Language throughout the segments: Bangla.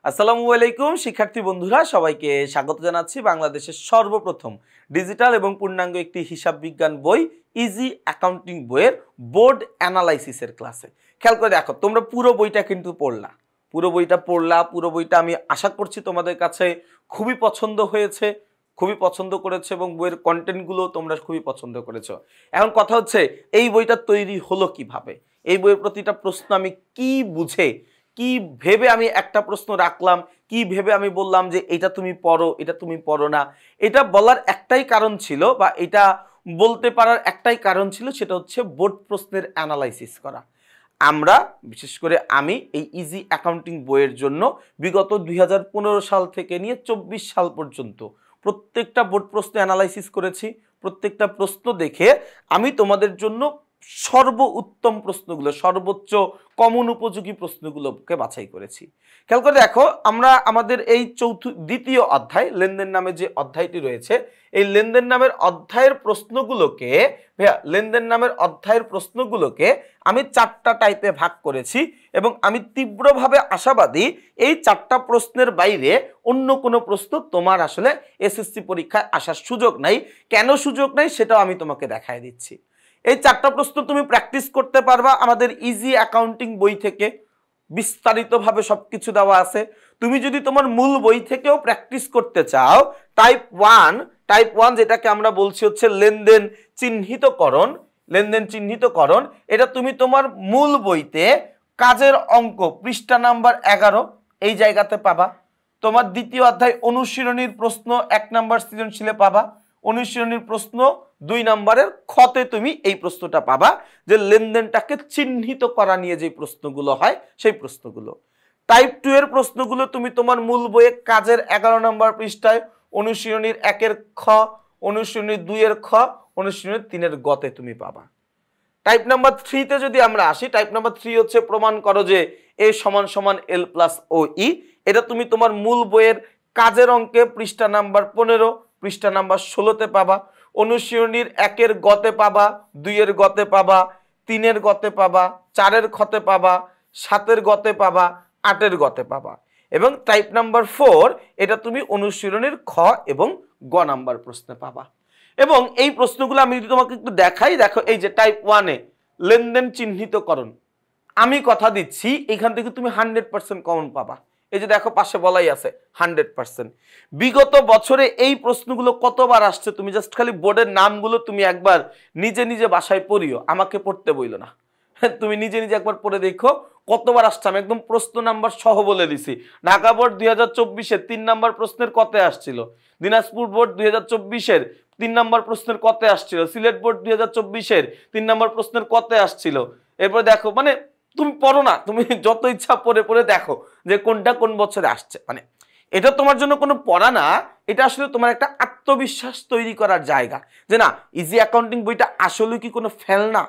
আসসালামু আলাইকুম শিক্ষার্থী বন্ধুরা, সবাইকে স্বাগত জানাচ্ছি বাংলাদেশের সর্বপ্রথম ডিজিটাল এবং পূর্ণাঙ্গ একটি হিসাব বিজ্ঞান বই ইজি অ্যাকাউন্টিং বইয়ের বোর্ড অ্যানালাইসিসের ক্লাসে। খেয়াল করে দেখো, তোমরা পুরো বইটা কিন্তু পড়লা, পুরো বইটা আমি আশা করছি তোমাদের কাছে খুবই পছন্দ হয়েছে, খুবই পছন্দ করেছে এবং বইয়ের কন্টেন্টগুলো তোমরা খুবই পছন্দ করেছো। এখন কথা হচ্ছে, এই বইটা তৈরি হলো কিভাবে, এই বইয়ের প্রতিটা প্রশ্ন আমি কি বুঝে কি ভেবে আমি একটা প্রশ্ন রাখলাম, কি ভেবে আমি বললাম যে এটা তুমি পড়ো, এটা তুমি পড়ো না। এটা বলার একটাই কারণ ছিল, বা এটা বলতে পারার একটাই কারণ ছিল, সেটা হচ্ছে বোর্ড প্রশ্নের অ্যানালাইসিস করা। আমরা বিশেষ করে আমি এই ইজি অ্যাকাউন্টিং বইয়ের জন্য বিগত 2015 সাল থেকে নিয়ে 24 সাল পর্যন্ত প্রত্যেকটা বোর্ড প্রশ্ন অ্যানালাইসিস করেছি। প্রত্যেকটা প্রশ্ন দেখে আমি তোমাদের জন্য সর্বোত্তম প্রশ্নগুলো, সর্বোচ্চ কমন উপযোগী প্রশ্নগুলোকে বাছাই করেছি। খেয়াল করে দেখো, আমরা আমাদের এই দ্বিতীয় অধ্যায় লেনদেন নামে যে অধ্যায়টি রয়েছে, এই লেনদেন নামের অধ্যায়ের প্রশ্নগুলোকে আমি 4টা টাইপে ভাগ করেছি এবং আমি তীব্রভাবে আশাবাদী এই 4টা প্রশ্নের বাইরে অন্য কোনো প্রশ্ন তোমার আসলে এসএসসি পরীক্ষায় আসার সুযোগ নাই। কেন সুযোগ নাই সেটাও আমি তোমাকে দেখায় দিচ্ছি। এই 4টা প্রশ্ন তুমি প্র্যাকটিস করতে পারবা আমাদের ইজি অ্যাকাউন্টিং বই থেকে, বিস্তারিতভাবে সবকিছু দেওয়া আছে। তুমি যদি তোমার মূল বই থেকেও প্র্যাকটিস করতে চাও, টাইপ ওয়ান যেটাকে আমরা বলছি হচ্ছে লেনদেন চিহ্নিতকরণ, এটা তুমি তোমার মূল বইতে কাজের অঙ্ক পৃষ্ঠা নাম্বার 11 এই জায়গাতে পাবা। তোমার দ্বিতীয় অধ্যায় অনুশীলনীর প্রশ্ন 1 নাম্বার সৃজনশীলে পাবা। অনুশীলনীর প্রশ্ন 2 নম্বরের খতে তুমি এই প্রশ্নটা পাবা, যে লেনদেনটাকে চিহ্নিত করা নিয়ে যে প্রশ্নগুলো হয় সেই প্রশ্নগুলো। টাইপ 2 এর প্রশ্নগুলো তুমি তোমার মূল বইয়ে কাজের 11 নম্বর পৃষ্ঠায় অনুশীলনীর 1 এর খ, অনুশীলনীর 2 এর খ, অনুশীলনীর 3 এর গতে তুমি পাবা। টাইপ নাম্বার 3 তে যদি আমরা আসি, টাইপ নাম্বার 3 হচ্ছে প্রমাণ করো যে এ সমান সমান এল প্লাস ও ই। এটা তুমি তোমার মূল বইয়ের কাজের অঙ্কে পৃষ্ঠা নাম্বার 15, পৃষ্ঠা নাম্বার 16তে পাবা। অনুশীলনীর 1 এর গতে পাবা, 2 এর গতে পাবা, 3 এর গতে পাবা, 4 এর খতে পাবা, 7 এর গতে পাবা, 8 এর গতে পাবা। এবং টাইপ নাম্বার 4 এটা তুমি অনুশীলনীর খ এবং গ নাম্বার প্রশ্নে পাবা। এবং এই প্রশ্নগুলো আমি যদি তোমাকে একটু দেখাই, দেখো এই যে টাইপ 1 এ লেনদেন চিহ্নিতকরণ, আমি কথা দিচ্ছি এখান থেকে তুমি 100% কমন পাবা। এই যে দেখো পাশে বলাই আছে 100%। বিগত বছরে এই প্রশ্নগুলো কতবার আসছে তুমি জাস্ট খালি বোর্ডের নামগুলো তুমি একবার নিজে নিজে বাসায় পড়িও, আমাকে পড়তে বইলো না। তুমি নিজে নিজে একবার পড়ে দেখো কতবার আসছে। আমি একদম প্রশ্ন নাম্বার সহ বলে দিছি। ঢাকা বোর্ড 2024-এর 3 নাম্বার প্রশ্নের কতে আসছিল, দিনাজপুর বোর্ড 2024-এর 3 নাম্বার প্রশ্নের কতে আসছিল, সিলেট বোর্ড 2024-এর 3 নাম্বার প্রশ্নের কতে আসছিল। এরপর দেখো, মানে তুমি পড়ো না, তুমি যত ইচ্ছা পড়ে পড়ে দেখো যে কোনটা কোন বছরে আসছে। মানে এটা তোমার জন্য কোনো পড়া না, এটা আসলে তোমার একটা আত্মবিশ্বাস তৈরি করার জায়গা, যে না ইজি অ্যাকাউন্টিং বইটা আসলে কি কোনো ফেল না,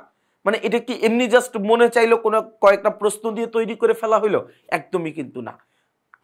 মানে এটা কি এমনি জাস্ট মনে চাইলো কোনো কয়েকটা প্রশ্ন দিয়ে তৈরি করে ফেলা হইলো, একদমই কিন্তু না।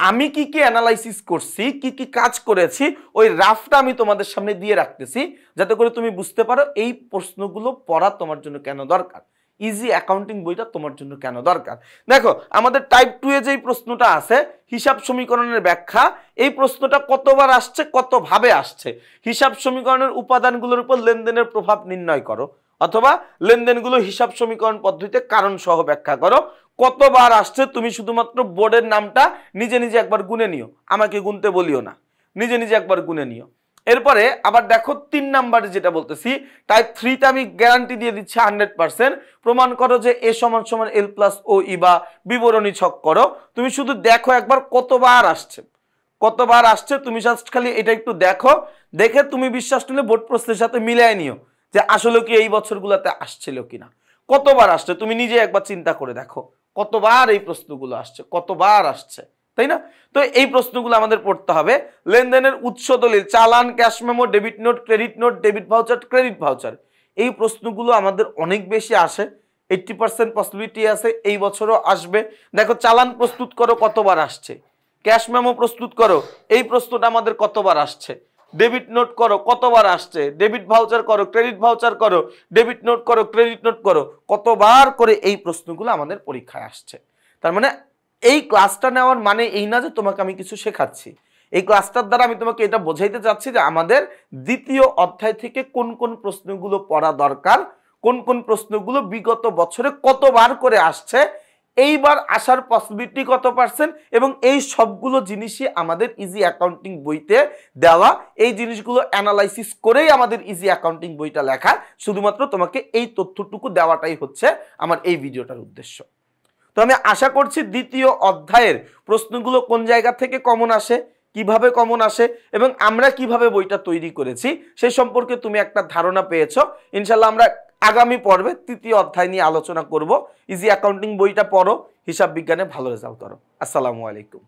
আমি কি কি অ্যানালাইসিস করছি, কি কি কাজ করেছি, ওই রাফটা আমি তোমাদের সামনে দিয়ে রাখতেছি, যাতে করে তুমি বুঝতে পারো এই প্রশ্নগুলো পড়া তোমার জন্য কেন দরকার, ইজি অ্যাকাউন্টিং বইটা তোমার জন্য কেন দরকার। দেখো আমাদের টাইপ 2 এ যেই প্রশ্নটা আছে হিসাব সমীকরণের ব্যাখ্যা, এই প্রশ্নটা কতবার আসছে, কতভাবে আসছে। হিসাব সমীকরণের উপাদানগুলোর উপর লেনদেনের প্রভাব নির্ণয় করো, অথবা লেনদেনগুলো হিসাব সমীকরণ পদ্ধতিতে কারণ সহ ব্যাখ্যা করো। কতবার আসছে তুমি শুধুমাত্র বোর্ডের নামটা নিজে নিজে একবার গুনে নিও, আমাকে গুনতে বলিও না, নিজে নিজে একবার গুনে নিও। এরপরে আবার দেখো 3 নাম্বারে যেটা বলতেছি, টাইপ 3 তে আমি গ্যারান্টি দিয়ে দিচ্ছি 100%। প্রমাণ করো যে এ সমান সমান এল প্লাস ও ই, বা বিবরণী ছক করো। তুমি শুধু দেখো একবার কতবার আসছে, তুমি জাস্ট খালি এটা একটু দেখো, দেখে তুমি বিশ্বাস নিলে বোর্ড প্রশ্নের সাথে মিলাই নিও যে আসলে কি এই বছরগুলোতে আসছিল কিনা। কতবার আসছে তুমি নিজে একবার চিন্তা করে দেখো, কতবার এই প্রশ্নগুলো আসছে, কতবার আসছে, তাই না? তো এই প্রশ্নগুলো আমাদের পড়তে হবে। লেনদেনের উৎস দলিল, চালান, cash memo, debit note, credit note, debit voucher, credit voucher, এই প্রশ্নগুলো আমাদের অনেক বেশি আসে। 80% পসিবিলিটি আছে এই বছরও আসবে। দেখো চালান প্রস্তুত করো, কতবার আসছে। ক্যাশ মেমো প্রস্তুত করো, এই প্রশ্নটা আমাদের কতবার আসছে। ডেবিট নোট করো, কতবার আসছে। ডেবিট ভাউচার করো, ক্রেডিট ভাউচার করো, ডেবিট নোট করো, ক্রেডিট নোট করো, কতবার করে এই প্রশ্নগুলো আমাদের পরীক্ষায় আসছে। তার মানে এই ক্লাসটা নেওয়ার মানে এই না যে তোমাকে আমি কিছু শেখাচ্ছি। এই ক্লাসটার দ্বারা আমি তোমাকে এটা বোঝাইতে চাচ্ছি যে আমাদের দ্বিতীয় অধ্যায় থেকে কোন কোন প্রশ্নগুলো পড়া দরকার, কোন কোন প্রশ্নগুলো বিগত বছরে কতবার করে আসছে, এইবার আসার পসিবিলিটি কত পার্সেন্ট, এবং এই সবগুলো জিনিসই আমাদের ইজি অ্যাকাউন্টিং বইতে দেওয়া। এই জিনিসগুলো অ্যানালাইসিস করেই আমাদের ইজি অ্যাকাউন্টিং বইটা লেখা। শুধুমাত্র তোমাকে এই তথ্যটুকু দেওয়াটাই হচ্ছে আমার এই ভিডিওটার উদ্দেশ্য। তো আমি আশা করছি দ্বিতীয় অধ্যায়ের প্রশ্নগুলো কোন জায়গা থেকে কমন আসে, কিভাবে কমন আসে, এবং আমরা কিভাবে বইটা তৈরি করেছি সেই সম্পর্কে তুমি একটা ধারণা পেয়েছো। ইনশাল্লাহ আমরা আগামী পর্বে তৃতীয় অধ্যায় নিয়ে আলোচনা করব। ইজি অ্যাকাউন্টিং বইটা পড়ো, হিসাব বিজ্ঞানে ভালো রেজাল্ট করো। আসসালামু আলাইকুম।